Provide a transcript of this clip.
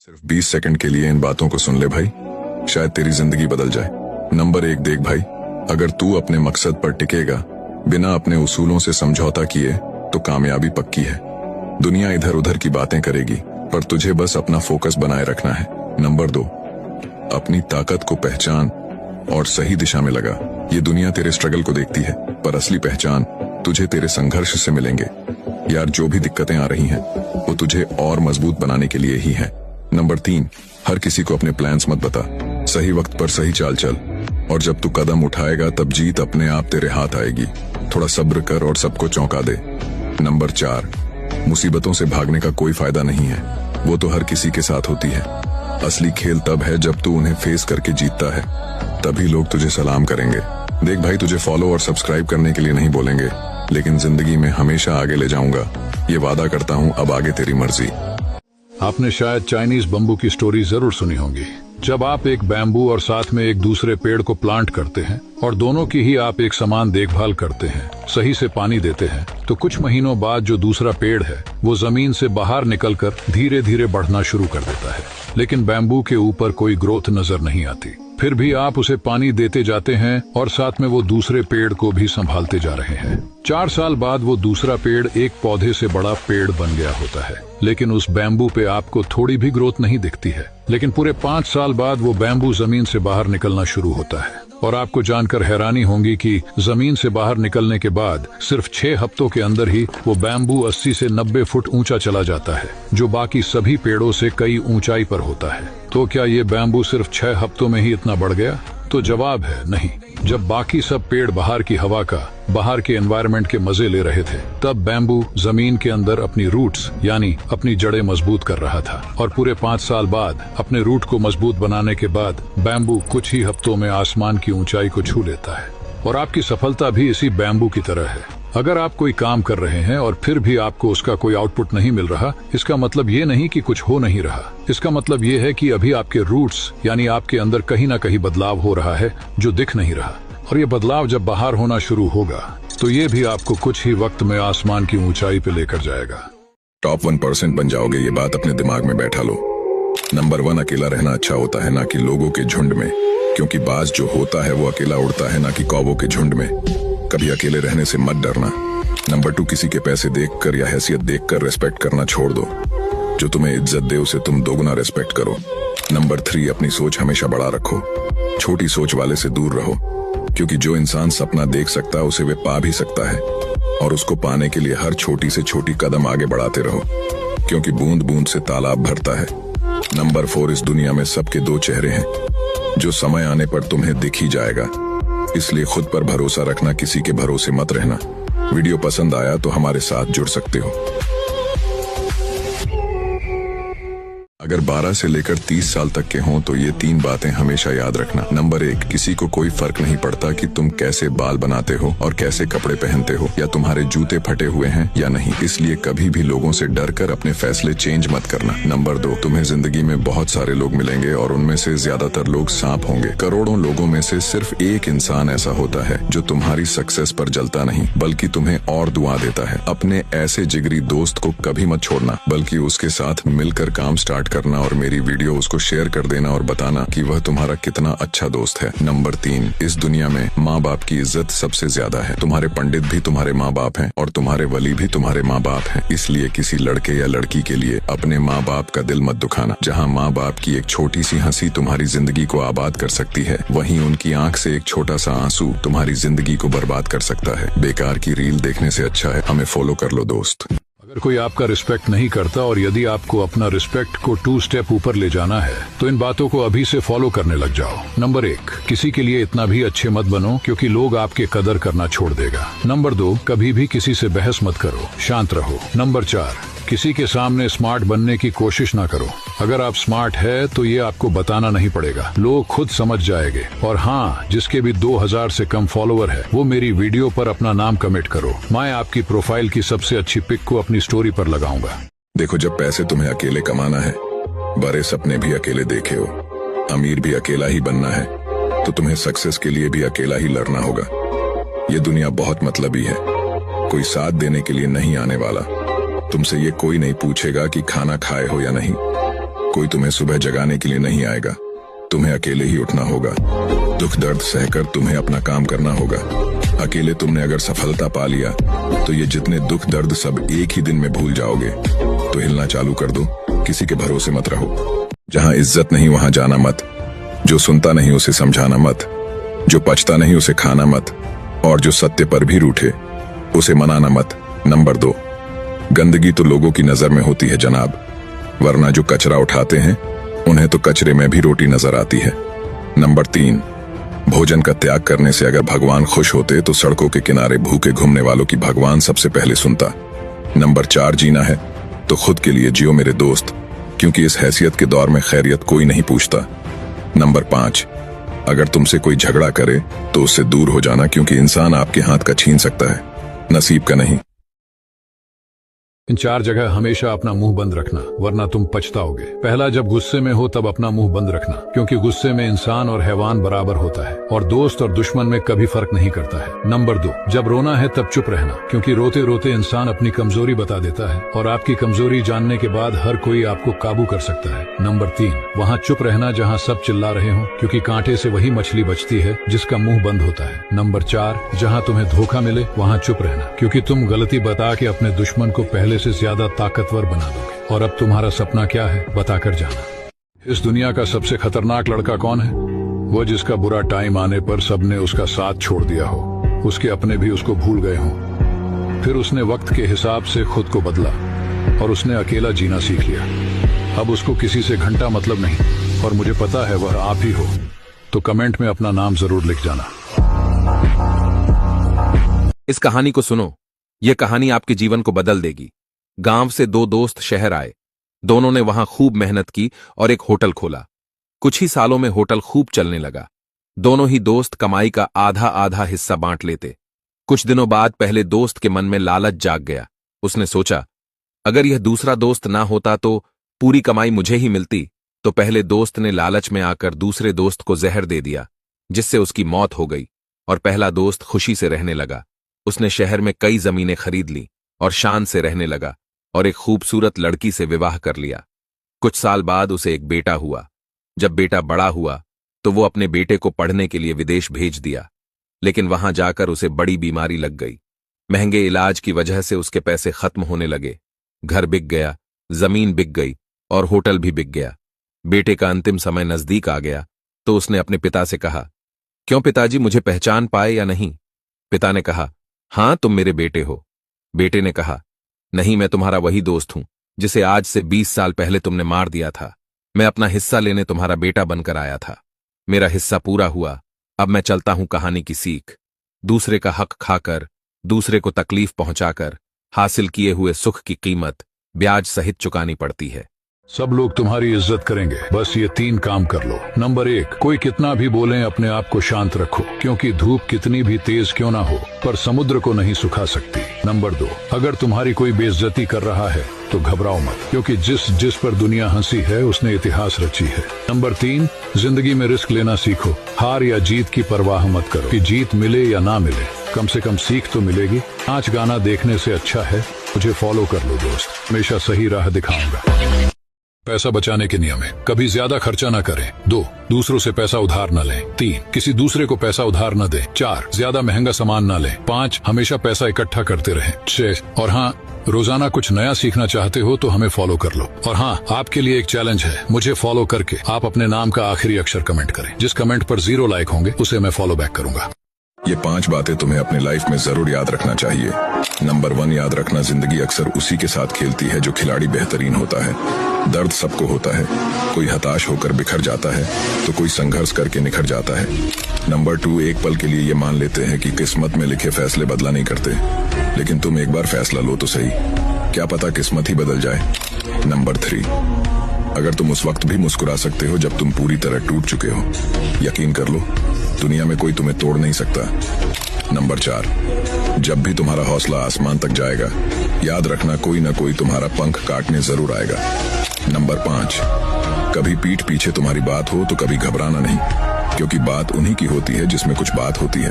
सिर्फ 20 सेकंड के लिए इन बातों को सुन ले भाई, शायद तेरी जिंदगी बदल जाए। नंबर 1 देख भाई, अगर तू अपने मकसद पर टिकेगा बिना अपने उसूलों से समझौता किए तो कामयाबी पक्की है। दुनिया इधर उधर की बातें करेगी पर तुझे बस अपना फोकस बनाए रखना है। नंबर 2, अपनी ताकत को पहचान और सही दिशा में लगा। ये दुनिया तेरे स्ट्रगल को देखती है पर असली पहचान तुझे तेरे संघर्ष से मिलेंगे। यार जो भी दिक्कतें आ रही हैं वो तुझे और मजबूत बनाने के लिए ही है। नंबर 3, हर किसी को अपने प्लान्स मत बता, सही वक्त पर सही चाल चल और जब तू कदम उठाएगा तब जीत अपने आप तेरे हाथ आएगी। थोड़ा सब्र कर और सबको चौंका दे। नंबर 4, मुसीबतों से भागने का कोई फायदा नहीं है, वो तो हर किसी के साथ होती है। असली खेल तब है जब तू उन्हें फेस करके जीतता है, तभी लोग तुझे सलाम करेंगे। देख भाई, तुझे फॉलो और सब्सक्राइब करने के लिए नहीं बोलेंगे, लेकिन जिंदगी में हमेशा आगे ले जाऊंगा, ये वादा करता हूँ। अब आगे तेरी मर्जी। आपने शायद चाइनीज बम्बू की स्टोरी जरूर सुनी होगी। जब आप एक बैम्बू और साथ में एक दूसरे पेड़ को प्लांट करते हैं और दोनों की ही आप एक समान देखभाल करते हैं, सही से पानी देते हैं, तो कुछ महीनों बाद जो दूसरा पेड़ है वो जमीन से बाहर निकलकर धीरे धीरे बढ़ना शुरू कर देता है। लेकिन बैम्बू के ऊपर कोई ग्रोथ नजर नहीं आती। फिर भी आप उसे पानी देते जाते हैं और साथ में वो दूसरे पेड़ को भी संभालते जा रहे हैं। 4 साल बाद वो दूसरा पेड़ एक पौधे से बड़ा पेड़ बन गया होता है, लेकिन उस बैम्बू पे आपको थोड़ी भी ग्रोथ नहीं दिखती है। लेकिन पूरे 5 साल बाद वो बैम्बू जमीन से बाहर निकलना शुरू होता है और आपको जानकर हैरानी होगी कि जमीन से बाहर निकलने के बाद सिर्फ 6 हफ्तों के अंदर ही वो बैम्बू 80 से 90 फुट ऊंचा चला जाता है, जो बाकी सभी पेड़ों से कई ऊंचाई पर होता है। तो क्या ये बैम्बू सिर्फ 6 हफ्तों में ही इतना बढ़ गया? तो जवाब है नहीं। जब बाकी सब पेड़ बाहर की हवा का, बाहर के एनवायरनमेंट के मजे ले रहे थे, तब बैम्बू जमीन के अंदर अपनी रूट्स यानी अपनी जड़ें मजबूत कर रहा था। और पूरे 5 साल बाद अपने रूट को मजबूत बनाने के बाद बैम्बू कुछ ही हफ्तों में आसमान की ऊंचाई को छू लेता है। और आपकी सफलता भी इसी बैम्बू की तरह है। अगर आप कोई काम कर रहे हैं और फिर भी आपको उसका कोई आउटपुट नहीं मिल रहा, इसका मतलब ये नहीं कि कुछ हो नहीं रहा। इसका मतलब ये है कि अभी आपके रूट्स यानी आपके अंदर कहीं ना कहीं बदलाव हो रहा है जो दिख नहीं रहा। और ये बदलाव जब बाहर होना शुरू होगा तो ये भी आपको कुछ ही वक्त में आसमान की ऊंचाई पे लेकर जाएगा। टॉप 1% बन जाओगे, ये बात अपने दिमाग में बैठा लो। नंबर 1, अकेला रहना अच्छा होता है ना कि लोगों के झुंड में, क्योंकि बाज जो होता है वो अकेला उड़ता है ना कि कौवों के झुंड में। कभी अकेले रहने से मत डरना। नंबर 2, किसी के पैसे देखकर या हैसियत देखकर रिस्पेक्ट करना छोड़ दो। जो तुम्हें इज्जत दे उसे तुम दोगुना रिस्पेक्ट करो। नंबर 3, अपनी सोच हमेशा बड़ा रखो, छोटी सोच वाले से दूर रहो, क्योंकि जो इंसान सपना देख सकता है उसे वे पा भी सकता है। और उसको पाने के लिए हर छोटी से छोटी कदम आगे बढ़ाते रहो, क्योंकि बूंद बूंद से तालाब भरता है। नंबर 4, इस दुनिया में सबके 2 चेहरे हैं, जो समय आने पर तुम्हें दिख ही जाएगा। इसलिए खुद पर भरोसा रखना, किसी के भरोसे मत रहना। वीडियो पसंद आया तो हमारे साथ जुड़ सकते हो। अगर 12 से लेकर 30 साल तक के हों तो ये 3 बातें हमेशा याद रखना। नंबर 1, किसी को कोई फर्क नहीं पड़ता कि तुम कैसे बाल बनाते हो और कैसे कपड़े पहनते हो या तुम्हारे जूते फटे हुए हैं या नहीं, इसलिए कभी भी लोगों से डर कर अपने फैसले चेंज मत करना। नंबर 2, तुम्हें जिंदगी में बहुत सारे लोग मिलेंगे और उनमें से ज्यादातर लोग सांप होंगे। करोड़ों लोगों में से सिर्फ एक इंसान ऐसा होता है जो तुम्हारी सक्सेस पर जलता नहीं बल्कि तुम्हें और दुआ देता है। अपने ऐसे जिगरी दोस्त को कभी मत छोड़ना, बल्कि उसके साथ मिलकर काम स्टार्ट करना और मेरी वीडियो उसको शेयर कर देना और बताना कि वह तुम्हारा कितना अच्छा दोस्त है। नंबर 3, इस दुनिया में माँ बाप की इज्जत सबसे ज्यादा है। तुम्हारे पंडित भी तुम्हारे माँ बाप हैं और तुम्हारे वली भी तुम्हारे माँ बाप हैं। इसलिए किसी लड़के या लड़की के लिए अपने माँ बाप का दिल मत दुखाना। जहाँ माँ बाप की एक छोटी सी हंसी तुम्हारी जिंदगी को आबाद कर सकती है, वहीं उनकी आंख से एक छोटा सा आंसू तुम्हारी जिंदगी को बर्बाद कर सकता है। बेकार की रील देखने से अच्छा है हमें फॉलो कर लो दोस्त। अगर कोई आपका रिस्पेक्ट नहीं करता और यदि आपको अपना रिस्पेक्ट को 2 स्टेप ऊपर ले जाना है तो इन बातों को अभी से फॉलो करने लग जाओ। नंबर 1, किसी के लिए इतना भी अच्छे मत बनो क्योंकि लोग आपके कदर करना छोड़ देगा। नंबर 2, कभी भी किसी से बहस मत करो, शांत रहो। नंबर 4, किसी के सामने स्मार्ट बनने की कोशिश ना करो। अगर आप स्मार्ट है तो ये आपको बताना नहीं पड़ेगा, लोग खुद समझ जाएंगे। और हाँ, जिसके भी 2000 से कम फॉलोवर है वो मेरी वीडियो पर अपना नाम कमेंट करो। मैं आपकी प्रोफाइल की सबसे अच्छी पिक को अपनी स्टोरी पर लगाऊंगा। देखो, जब पैसे तुम्हें अकेले कमाना है, बड़े सपने भी अकेले देखे हो, अमीर भी अकेला ही बनना है, तो तुम्हें सक्सेस के लिए भी अकेला ही लड़ना होगा। ये दुनिया बहुत मतलबी है, कोई साथ देने के लिए नहीं आने वाला। तुमसे ये कोई नहीं पूछेगा कि खाना खाए हो या नहीं, कोई तुम्हें सुबह जगाने के लिए नहीं आएगा, तुम्हें अकेले ही उठना होगा। दुख दर्द सहकर तुम्हें अपना काम करना होगा। अकेले तुमने अगर सफलता पा लिया तो ये जितने दुख दर्द सब एक ही दिन में भूल जाओगे। तो हिलना चालू कर दो, किसी के भरोसे मत रहो। जहां इज्जत नहीं वहां जाना मत, जो सुनता नहीं उसे समझाना मत, जो पचता नहीं उसे खाना मत, और जो सत्य पर भी रूठे उसे मनाना मत। नंबर 2, गंदगी तो लोगों की नजर में होती है जनाब, वरना जो कचरा उठाते हैं उन्हें तो कचरे में भी रोटी नजर आती है। नंबर 3, भोजन का त्याग करने से अगर भगवान खुश होते तो सड़कों के किनारे भूखे घूमने वालों की भगवान सबसे पहले सुनता। नंबर 4, जीना है तो खुद के लिए जियो मेरे दोस्त, क्योंकि इस हैसियत के दौर में खैरियत कोई नहीं पूछता। नंबर 5, अगर तुमसे कोई झगड़ा करे तो उससे दूर हो जाना, क्योंकि इंसान आपके हाथ का छीन सकता है, नसीब का नहीं। इन 4 जगह हमेशा अपना मुंह बंद रखना, वरना तुम पछताओगे। पहला, जब गुस्से में हो तब अपना मुंह बंद रखना, क्योंकि गुस्से में इंसान और हैवान बराबर होता है और दोस्त और दुश्मन में कभी फर्क नहीं करता है। नंबर 2, जब रोना है तब चुप रहना, क्योंकि रोते रोते इंसान अपनी कमजोरी बता देता है और आपकी कमजोरी जानने के बाद हर कोई आपको काबू कर सकता है। नंबर 3, वहाँ चुप रहना जहाँ सब चिल्ला रहे हों, क्योंकि कांटे से वही मछली बचती है जिसका मुंह बंद होता है। नंबर 4, जहाँ तुम्हें धोखा मिले वहाँ चुप रहना, क्योंकि तुम गलती बता के अपने दुश्मन को पहले से ज्यादा ताकतवर बना दोगे। और अब तुम्हारा सपना क्या है बताकर जाना। इस दुनिया का सबसे खतरनाक लड़का कौन है? वो जिसका बुरा टाइम आने पर सबने उसका साथ छोड़ दिया हो, उसके अपने भी उसको भूल गए हों, फिर उसने वक्त के हिसाब से खुद को बदला और उसने अकेला जीना सीख लिया। अब उसको किसी से घंटा मतलब नहीं, और मुझे पता है वह आप ही हो। तो कमेंट में अपना नाम जरूर लिख जाना। इस कहानी को सुनो, यह कहानी आपके जीवन को बदल देगी। गांव से 2 दोस्त शहर आए। दोनों ने वहां खूब मेहनत की और एक होटल खोला। कुछ ही सालों में होटल खूब चलने लगा। दोनों ही दोस्त कमाई का आधा आधा हिस्सा बांट लेते। कुछ दिनों बाद पहले दोस्त के मन में लालच जाग गया। उसने सोचा, अगर यह दूसरा दोस्त ना होता तो पूरी कमाई मुझे ही मिलती। तो पहले दोस्त ने लालच में आकर दूसरे दोस्त को जहर दे दिया, जिससे उसकी मौत हो गई और पहला दोस्त खुशी से रहने लगा। उसने शहर में कई जमीनें खरीद ली और शान से रहने लगा और एक खूबसूरत लड़की से विवाह कर लिया। कुछ साल बाद उसे एक बेटा हुआ। जब बेटा बड़ा हुआ तो वो अपने बेटे को पढ़ने के लिए विदेश भेज दिया, लेकिन वहां जाकर उसे बड़ी बीमारी लग गई। महंगे इलाज की वजह से उसके पैसे खत्म होने लगे। घर बिक गया, जमीन बिक गई और होटल भी बिक गया। बेटे का अंतिम समय नजदीक आ गया तो उसने अपने पिता से कहा, क्यों पिताजी, मुझे पहचान पाए या नहीं? पिता ने कहा, हां, तुम मेरे बेटे हो। बेटे ने कहा, नहीं, मैं तुम्हारा वही दोस्त हूं जिसे आज से 20 साल पहले तुमने मार दिया था। मैं अपना हिस्सा लेने तुम्हारा बेटा बनकर आया था। मेरा हिस्सा पूरा हुआ। अब मैं चलता हूं कहानी की सीख। दूसरे का हक खाकर, दूसरे को तकलीफ पहुंचाकर हासिल किए हुए सुख की कीमत ब्याज सहित चुकानी पड़ती है। सब लोग तुम्हारी इज्जत करेंगे, बस ये 3 काम कर लो। नंबर 1, कोई कितना भी बोले अपने आप को शांत रखो, क्योंकि धूप कितनी भी तेज क्यों ना हो पर समुद्र को नहीं सुखा सकती। नंबर 2, अगर तुम्हारी कोई बेइज्जती कर रहा है तो घबराओ मत, क्योंकि जिस पर दुनिया हंसी है उसने इतिहास रची है। नंबर 3, जिंदगी में रिस्क लेना सीखो। हार या जीत की परवाह मत करो कि जीत मिले या ना मिले, कम से कम सीख तो मिलेगी। नाच गाना देखने से अच्छा है मुझे फॉलो कर लो दोस्त, हमेशा सही राह दिखाऊंगा। पैसा बचाने के नियम है, कभी ज्यादा खर्चा न करें। 2, दूसरों से पैसा उधार न लें। 3, किसी दूसरे को पैसा उधार न दें। 4, ज्यादा महंगा सामान न लें। 5, हमेशा पैसा इकट्ठा करते रहें। 6, और हाँ, रोजाना कुछ नया सीखना चाहते हो तो हमें फॉलो कर लो। और हाँ, आपके लिए एक चैलेंज है, मुझे फॉलो करके आप अपने नाम का आखिरी अक्षर कमेंट करें। जिस कमेंट पर 0 लाइक होंगे उसे मैं फॉलो बैक करूंगा। ये 5 बातें तुम्हें अपनी लाइफ में जरूर याद रखना चाहिए। नंबर 1, याद रखना, जिंदगी अक्सर उसी के साथ खेलती है जो खिलाड़ी बेहतरीन होता है। दर्द सबको होता है, कोई हताश होकर बिखर जाता है तो कोई संघर्ष करके निखर जाता है। नंबर 2, एक पल के लिए ये मान लेते हैं कि किस्मत में लिखे फैसले बदला नहीं करते, लेकिन तुम एक बार फैसला लो तो सही, क्या पता किस्मत ही बदल जाए। नंबर 3, अगर तुम उस वक्त भी मुस्कुरा सकते हो जब तुम पूरी तरह टूट चुके हो, यकीन कर लो दुनिया में कोई तुम्हें तोड़ नहीं सकता। नंबर 4, जब भी तुम्हारा हौसला आसमान तक जाएगा, याद रखना कोई ना कोई तुम्हारा पंख काटने जरूर आएगा। नंबर 5, कभी पीठ पीछे तुम्हारी बात हो तो कभी घबराना नहीं, क्योंकि बात उन्हीं की होती है जिसमें कुछ बात होती है।